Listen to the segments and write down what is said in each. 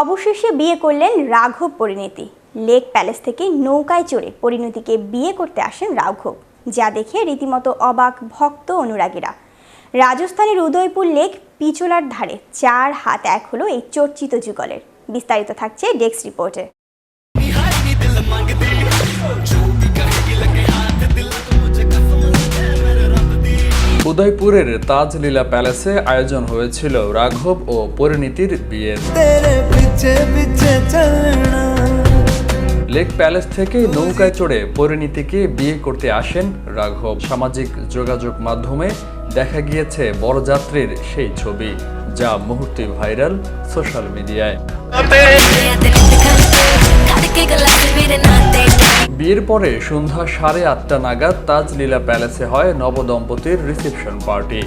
অবশেষে বিয়ে করলেন রাঘব পরিণীতি। লেক প্যালেস থেকে নৌকায় চড়ে পরিণীতিকে বিয়ে করতে আসেন রাঘব, যা দেখে রীতিমতো অবাক ভক্ত অনুরাগীরা। রাজস্থানের উদয়পুর লেক পিচোলার ধারে 4 হাত 1 হলো এই চর্চিত যুগলের। বিস্তারিত থাকছে ডেস্ক রিপোর্টে। উদয়পুরের তাজলীলা প্যালেসে আয়োজন হয়েছিল রাঘব ও পরিণীতির বিয়ের। লেক প্যালেস থেকে নৌকায় চড়ে পরিণীতিকে বিয়ে করতে আসেন রাঘব। সামাজিক যোগাযোগ মাধ্যমে দেখা গিয়েছে বরযাত্রীর সেই ছবি, যা মুহূর্তে ভাইরাল সোশ্যাল মিডিয়ায়। বিয়ের পরে সন্ধ্যা 8:30 নাগাদ তাজলীলা প্যালেসে হয় নবদম্পতির রিসেপশন পার্টি।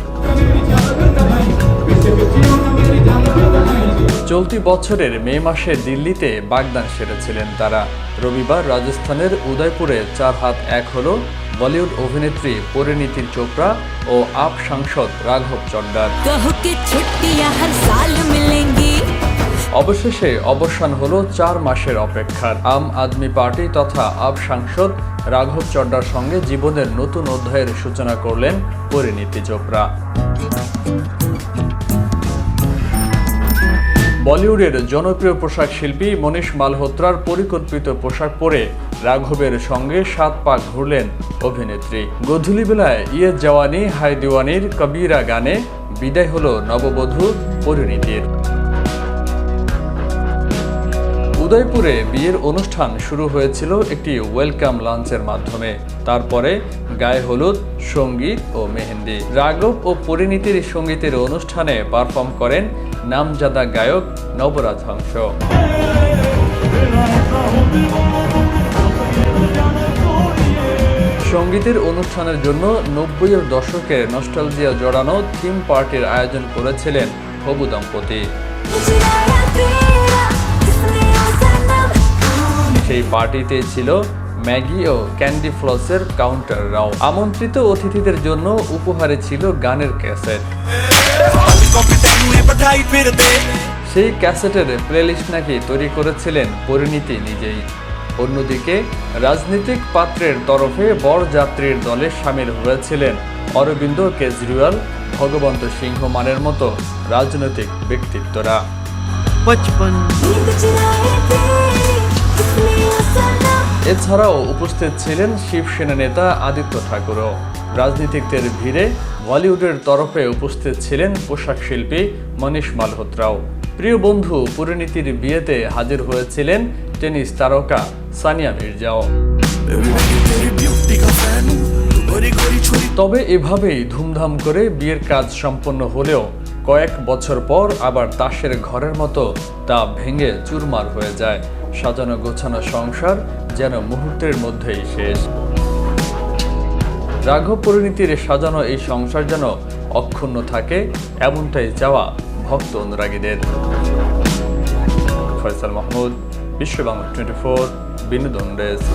চলতি বছরের মে মাসে দিল্লিতে বাগদান সেরেছিলেন তারা। রবিবার রাজস্থানের উদয়পুরে 4 হাত 1 হলো বলিউড অভিনেত্রী পরিণীতি চোপড়া ও আপ সাংসদ রাঘব চড্ডার। অবশেষে অবসান হলো 4 মাসের অপেক্ষার। আম আদমি পার্টি তথা আপ সাংসদ রাঘব চড্ডার সঙ্গে জীবনের নতুন অধ্যায়ের সূচনা করলেন পরিণীতি চোপড়া। বলিউডের জনপ্রিয় পোশাক শিল্পী মনীষ মালহোত্রার পরিকল্পিত পোশাক পরে রাঘবের সঙ্গে 7 পাক ঘুরলেন অভিনেত্রী। গধূলিবেলায় ইয়ে জওয়ানি হাই দিওয়ানির কবিরা গানে বিদায় হলো নববধূ পরিণীতির। উদয়পুরে বিয়ের অনুষ্ঠান শুরু হয়েছিল একটি ওয়েলকাম লাঞ্চের মাধ্যমে। তারপরে গায়ে হলুদ, সঙ্গীত ও মেহেন্দি। রাঘব ও পরিণীতির সঙ্গীতের অনুষ্ঠানে পারফর্ম করেন নামজাদা গায়ক নবরাজ হংস। সঙ্গীতের অনুষ্ঠানের জন্য 90-এর দশকের নস্টালজিয়া জড়ানো থিম পার্টির আয়োজন করেছিলেন হবু দম্পতি। সেই পার্টিতে ছিল ম্যাগি ও ক্যান্ডি ফ্লসের কাউন্টাররাও। আমন্ত্রিত অতিথিদের জন্য উপহারে ছিল গানের ক্যাসেট। সেই ক্যাসেটের প্লেলিস্ট নাকি তৈরি করেছিলেন পরিণীতি নিজেই। অন্যদিকে রাজনৈতিক পাত্রের তরফে বরযাত্রীর দলে সামিল হয়েছিলেন অরবিন্দ কেজরিওয়াল, ভগবন্ত সিংহ মানের মতো রাজনৈতিক ব্যক্তিত্বরা। এছাড়াও উপস্থিত ছিলেন শিবসেনা নেতা আদিত্য ঠাকুরও। রাজনীতিকদের ভিড়ে বলিউডের তরফে উপস্থিত ছিলেন পোশাক শিল্পী মনীষ মালহোত্রাও। প্রিয় বন্ধু পরিণীতির বিয়েতে হাজির হয়েছিলেন টেনিস তারকা সানিয়া মির্জাও। তবে এভাবেই ধুমধাম করে বিয়ের কাজ সম্পন্ন হলেও কয়েক বছর পর আবার তাসের ঘরের মতো তা ভেঙে চুরমার হয়ে যায়। সাজানো গোছানো সংসার যেন মুহূর্তের মধ্যেই শেষ। রাঘব পরিণীতির সাজানো এই সংসার যেন অক্ষুণ্ণ থাকে, এমনটাই চাওয়া ভক্ত অনুরাগীদের। ফয়সাল মাহমুদ, বিশ্ব বাংলা 24, বিনোদন ডেস্ক।